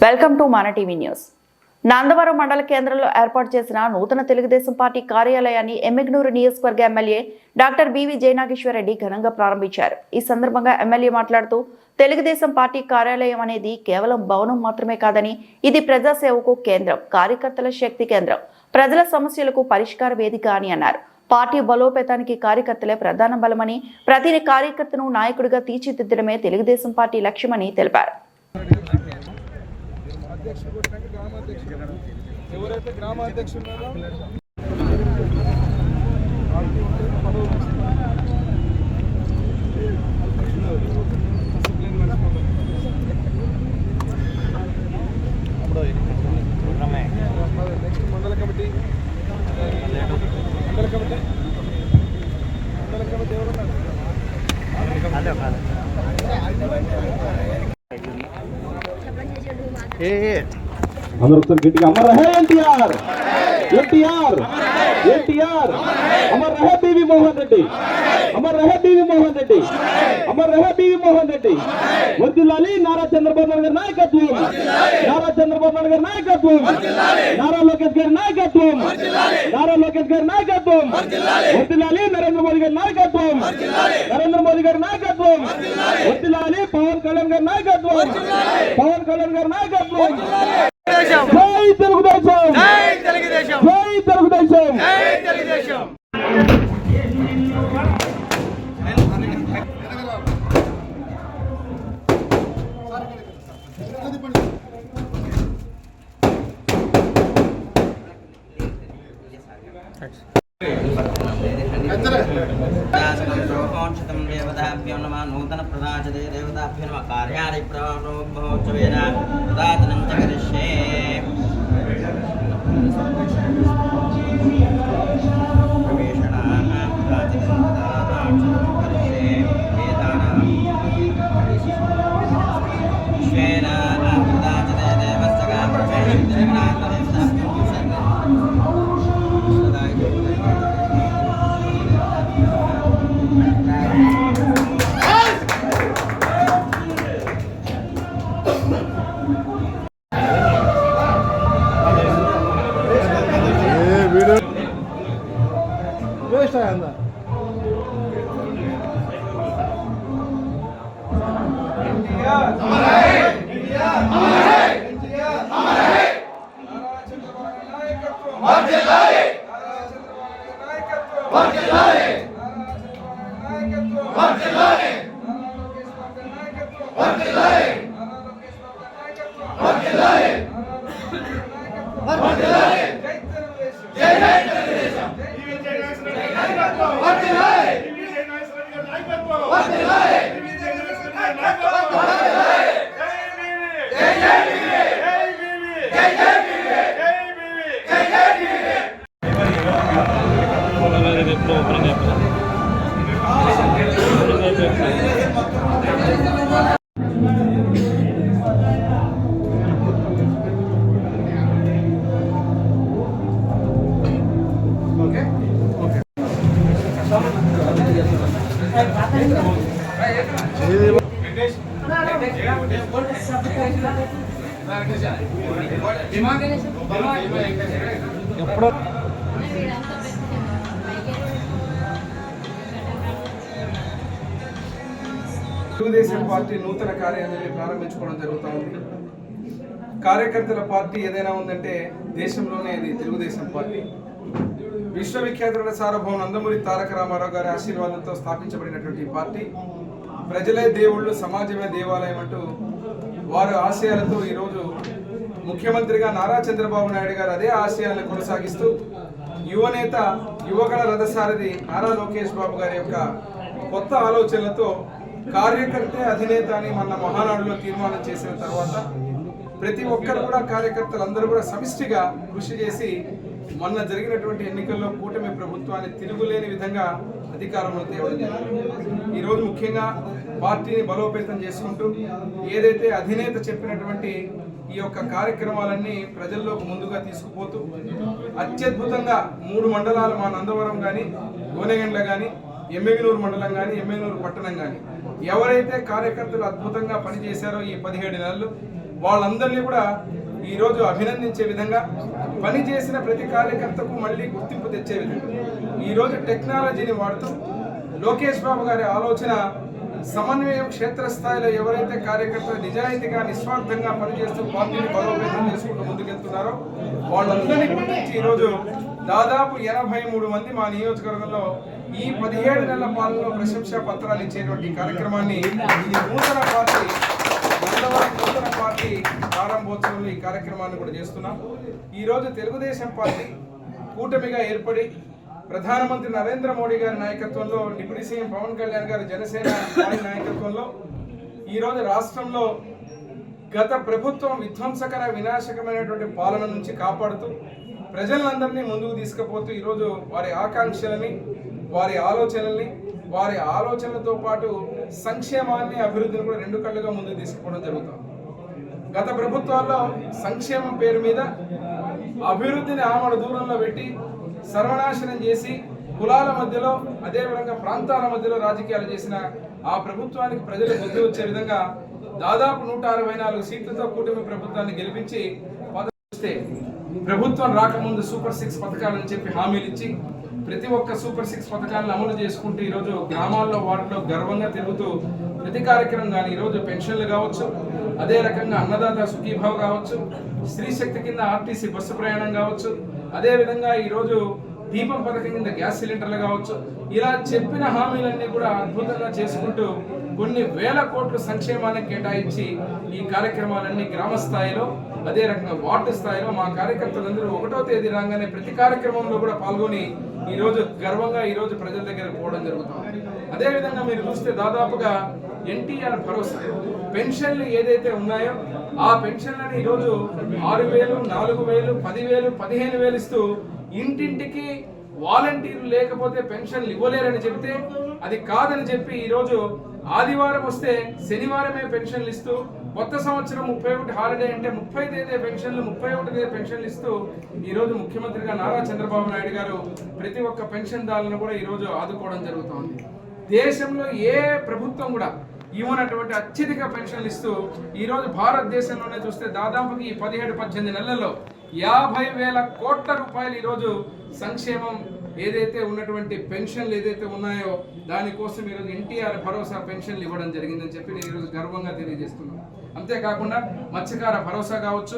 Welcome to మన TV news. Nandavaram మండల కేంద్రంలో ఏర్పాటు చేసిన నూతన తెలుగుదేశం పార్టీ కార్యాలయాన్ని ఎమ్మిగనూరు నియోజకవర్గ ఎమ్మెల్యే డాక్టర్ బివి జయనాగేశ్వరరెడ్డి ఘనంగా ప్రారంభించారు. ఈ సందర్భంగా ఎమ్మెల్యే మాట్లాడుతూ తెలుగుదేశం పార్టీ కార్యాలయం అనేది కేవలం భవనం మాత్రమే కాదని ఇది ప్రజాసేవకు కేంద్రం, కార్యకర్తల శక్తి కేంద్రం, ప్రజల సమస్యలకు పరిష్కార వేదిక అని అన్నారు. పార్టీ బలోపేతానికి కార్యకర్తలే ప్రధాన బలమని, ప్రతి కార్యకర్తను నాయకుడిగా తీర్చిదిద్దడమే తెలుగుదేశం పార్టీ లక్ష్యమని తెలిపారు. ఎవరైతే గ్రామాధ్యక్షులు ఉన్నారో నెక్స్ట్ మండల కమిటీ ఎవరున్నారు? అందరూ ఒకసారి గట్టిగా అమర్ రహే ఎన్టీఆర్, ఎన్టీఆర్, ఎన్టీఆర్, అమర్ రహే బివి మోహన్ రెడ్డి, అమర్ రహే బివి మోహన్ రెడ్డి, అమర్ రహే బివి మోహన్ రెడ్డి. వర్ధిల్లాలి నారా చంద్రబాబు నాయుడు గారి నాయకత్వం, నారా చంద్రబాబు నాయుడు గారి నాయకత్వం, నారా లోకేష్ గారి నాయకత్వం, నారా లోకేష్ గారి నాయకత్వం. వర్ధిల్లాలి నరేంద్ర మోదీ గారి నాయకత్వం, నరేంద్ర మోదీ గారి నాయకత్వం. వర్ధిల్లాలి పవన్ కళ్యాణ్ గారి నాయకత్వం, పవన్ కళ్యాణ్ గారి నాయకత్వం. జై తెలుగుదేశం, జై తెలుగుదేశం, జై తెలుగుదేశం, జై తెలుగుదేశం. నూతన ప్రదాచదే దేవతాభ్యో నమః. కార్యాలయ ప్రారంభోత్సవేన ప్రదాతనం చ కరిష్యే. తెలుగుదేశం పార్టీ నూతన కార్యాలయాన్ని ప్రారంభించుకోవడం జరుగుతూ ఉంది. కార్యకర్తల పార్టీ ఏదైనా ఉందంటే దేశంలోనే ఇది తెలుగుదేశం పార్టీ. విశ్వవిఖ్యాత సార్వభౌమ నందమూరి తారక రామారావు గారి ఆశీర్వాదంతో స్థాపించబడినటువంటి పార్టీ. ప్రజలే దేవుళ్ళు, సమాజమే దేవాలయం అంటూ వారి ఆశయాలతో ఈరోజు ముఖ్యమంత్రిగా నారా చంద్రబాబు నాయుడు గారు అదే ఆశయాలను కొనసాగిస్తూ యువనేత, యువగణ రథసారథి నారా లోకేష్ బాబు గారి యొక్క కొత్త ఆలోచనలతో కార్యకర్తే అధినేత అని మన మహానాడులో తీర్మానం చేసిన తర్వాత ప్రతి ఒక్కరు కూడా కార్యకర్తలందరూ కూడా సమిష్టిగా కృషి చేసి మొన్న జరిగినటువంటి ఎన్నికల్లో కూటమి ప్రభుత్వాన్ని తిరుగులేని విధంగా అధికారంలో తేవడం జరిగింది. ఈరోజు ముఖ్యంగా పార్టీని బలోపేతం చేసుకుంటూ ఏదైతే అధినేత చెప్పినటువంటి ఈ యొక్క కార్యక్రమాలన్నీ ప్రజల్లోకి ముందుగా తీసుకుపోతూ అత్యద్భుతంగా 3 మండలాలు మా నందవరం కానీ, గోనెగండ్ల కానీ, ఎమ్మిగనూరు మండలం కానీ, ఎమ్మిగనూరు పట్టణం కానీ ఎవరైతే కార్యకర్తలు అద్భుతంగా పనిచేశారో ఈ 17 నెలలు వాళ్ళందరినీ కూడా ఈరోజు అభినందించే విధంగా పనిచేసిన ప్రతి కార్యకర్తకు మళ్ళీ గుర్తింపు తెచ్చే విధంగా ఈరోజు టెక్నాలజీని వాడుతూ లోకేష్ బాబు గారి ఆలోచన సమన్వయం క్షేత్రస్థాయిలో ఎవరైతే కార్యకర్తలు నిజాయితీగా నిస్వార్థంగా పనిచేస్తూ పార్టీని బలోపేతం చేసుకుంటూ ముందుకెళ్తున్నారో వాళ్ళందరినీ గుర్తించి ఈరోజు దాదాపు 83 మంది మా నియోజకవర్గంలో ఈ 17 నెలల పాలనలో ప్రశంసా పత్రాలు ఇచ్చేటువంటి కార్యక్రమాన్ని ఈ నూతన పార్టీ ప్రారంభోత్సవంలో ఈ కార్యక్రమాన్ని కూడా చేస్తున్నాం. ఈరోజు తెలుగుదేశం పార్టీ కూటమిగా ఏర్పడి ప్రధానమంత్రి నరేంద్ర మోడీ గారి నాయకత్వంలో డిప్యూటీ సీఎం పవన్ కళ్యాణ్ గారి జనసేన పార్టీ నాయకత్వంలో ఈరోజు రాష్ట్రంలో గత ప్రభుత్వం విధ్వంసకర వినాశకమైనటువంటి పాలన నుంచి కాపాడుతూ ప్రజలందరినీ ముందుకు తీసుకుపోతూ ఈరోజు వారి ఆకాంక్షలని వారి ఆలోచనలతో పాటు సంక్షేమాన్ని అభివృద్ధిని కూడా రెండు కళ్ళుగా ముందుకు తీసుకుపోవడం జరుగుతుంది. గత ప్రభుత్వాల్లో సంక్షేమం పేరు మీద అభివృద్ధిని ఆమడ దూరంలో పెట్టి సర్వనాశనం చేసి కులాల మధ్యలో అదేవిధంగా ప్రాంతాల మధ్యలో రాజకీయాలు చేసిన ఆ ప్రభుత్వానికి ప్రజలు బుద్ధి వచ్చే విధంగా దాదాపు 164 సీట్లతో కూటమి ప్రభుత్వాన్ని గెలిపించి ప్రభుత్వం రాకముందు సూపర్ 6 పథకాలని చెప్పి హామీలు ఇచ్చి ప్రతి ఒక్క సూపర్ 6 పథకాలను అమలు చేసుకుంటూ ఈరోజు గ్రామాల్లో వాటిలో గర్వంగా తిరుగుతూ ప్రతి కార్యక్రమం కానీ ఈరోజు పెన్షన్లు కావచ్చు, అదే రకంగా అన్నదాత సుఖీభావ్ కావచ్చు, స్త్రీ శక్తి కింద ఆర్టీసీ బస్సు ప్రయాణం కావచ్చు, అదేవిధంగా ఈరోజు దీపం పథకం కింద గ్యాస్ సిలిండర్లు కావచ్చు, ఇలా చెప్పిన హామీలన్నీ కూడా అద్భుతంగా చేసుకుంటూ కొన్ని వేల కోట్ల సంక్షేమానికి కేటాయించి ఈ కార్యక్రమాలన్నీ గ్రామ స్థాయిలో అదే రకంగా వార్డు స్థాయిలో మా కార్యకర్తలందరూ 1వ తేదీ రాగానే ప్రతి కార్యక్రమంలో కూడా పాల్గొని ఈరోజు గర్వంగా ఈరోజు ప్రజల దగ్గర పోవడం జరుగుతుంది. అదేవిధంగా మీరు చూస్తే దాదాపుగా ఎన్టీఆర్ భరోసా పెన్షన్లు ఏదైతే ఉన్నాయో ఆ పెన్షన్లను ఈరోజు 6,000, 4,000, 10,000, 15,000 ఇస్తూ ఇంటింటికి వాలంటీర్లు లేకపోతే పెన్షన్లు ఇవ్వలేరని చెబితే అది కాదని చెప్పి ఈరోజు ఆదివారం వస్తే శనివారమే పెన్షన్లు ఇస్తూ కొత్త సంవత్సరం 31 హాలిడే అంటే 30 తేదీ పెన్షన్లు 31 తేదీ పెన్షన్లు ఇస్తూ ఈరోజు ముఖ్యమంత్రిగా నారా చంద్రబాబు నాయుడు గారు ప్రతి ఒక్క పెన్షన్దారులను కూడా ఈరోజు ఆదుకోవడం జరుగుతోంది. దేశంలో ఏ ప్రభుత్వం కూడా ఇవ్వనటువంటి అత్యధిక పెన్షన్లు ఇస్తూ ఈరోజు భారతదేశంలోనే చూస్తే దాదాపుగా ఈ 17-18 నెలల్లో 50,000 కోట్ల రూపాయలు ఈరోజు సంక్షేమం ఏదైతే ఉన్నటువంటి పెన్షన్లు ఏదైతే ఉన్నాయో దానికోసం ఈరోజు ఎన్టీఆర్ భరోసా పెన్షన్లు ఇవ్వడం జరిగిందని చెప్పి నేను ఈరోజు గర్వంగా తెలియజేస్తున్నాను. అంతేకాకుండా మత్స్యకార భరోసా కావచ్చు,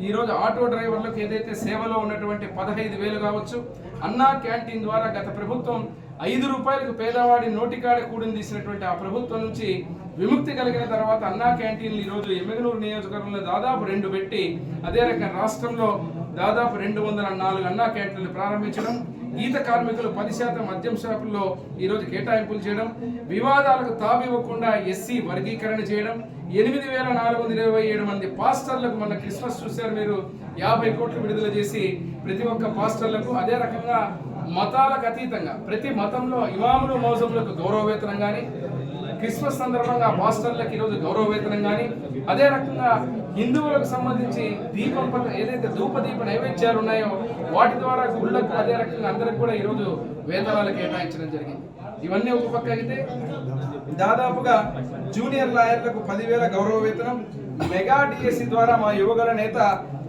ఈరోజు ఆటో డ్రైవర్లకు ఏదైతే సేవలో ఉన్నటువంటి 15,000 కావచ్చు, అన్నా క్యాంటీన్ ద్వారా గత ప్రభుత్వం 5 రూపాయలకు పేదవాడి నోటికాడ కూడిని తీసినటువంటి ఆ ప్రభుత్వం నుంచి విముక్తి కలిగిన తర్వాత అన్నా క్యాంటీన్లు ఈరోజు ఎమ్మెగనూరు నియోజకవర్గంలో దాదాపు 2 పెట్టి అదే రకంగా రాష్ట్రంలో దాదాపు 204 అన్నా క్యాంటీన్లు ప్రారంభించడం, గీత కార్మికులు 10% మద్యం షాపుల్లో ఈరోజు కేటాయింపులు చేయడం, వివాదాలకు తావివ్వకుండా ఎస్సీ వర్గీకరణ చేయడం, 8,427 మంది పాస్టర్లకు మన క్రిస్మస్ చూశారు మీరు 50 కోట్లు విడుదల చేసి ప్రతి ఒక్క పాస్టర్లకు, అదే రకంగా మతాలకు అతీతంగా ప్రతి మతంలో ఇమాములు మౌజములకు గౌరవ వేతనం కానీ, క్రిస్మస్ సందర్భంగా పాస్టర్లకు ఈరోజు గౌరవ వేతనం కానీ, అదే రకంగా హిందువులకు సంబంధించి దీపం ఏదైతే ధూపదీప నైవేద్యాలు ఉన్నాయో వాటి ద్వారా గుళ్ళకు అదే రకంగా అందరికి కూడా ఈరోజు వేతనాలు కేటాయించడం జరిగింది. ఇవన్నీ ఒక పక్క అయితే దాదాపుగా జూనియర్ లాయర్లకు 10,000 గౌరవ వేతనం, మెగా డిఎస్సి ద్వారా మా యువగల నేత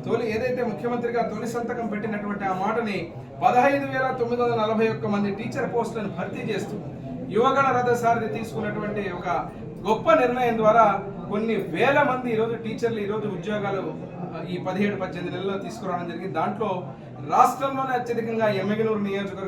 తొలి ఏదైతే ముఖ్యమంత్రిగా తొలి సంతకం పెట్టినటువంటి ఆ మాటని 15,941 మంది టీచర్ పోస్టులను భర్తీ చేస్తూ యువగణ రథసారథి తీసుకున్నటువంటి ఒక గొప్ప నిర్ణయం ద్వారా కొన్ని వేల మంది ఈరోజు టీచర్లు ఈరోజు ఉద్యోగాలు ఈ 17-18 నెలల్లో తీసుకురావడం జరిగింది. దాంట్లో రాష్ట్రంలోనే అత్యధికంగా ఎమ్మెగనూరు నియోజకవర్గం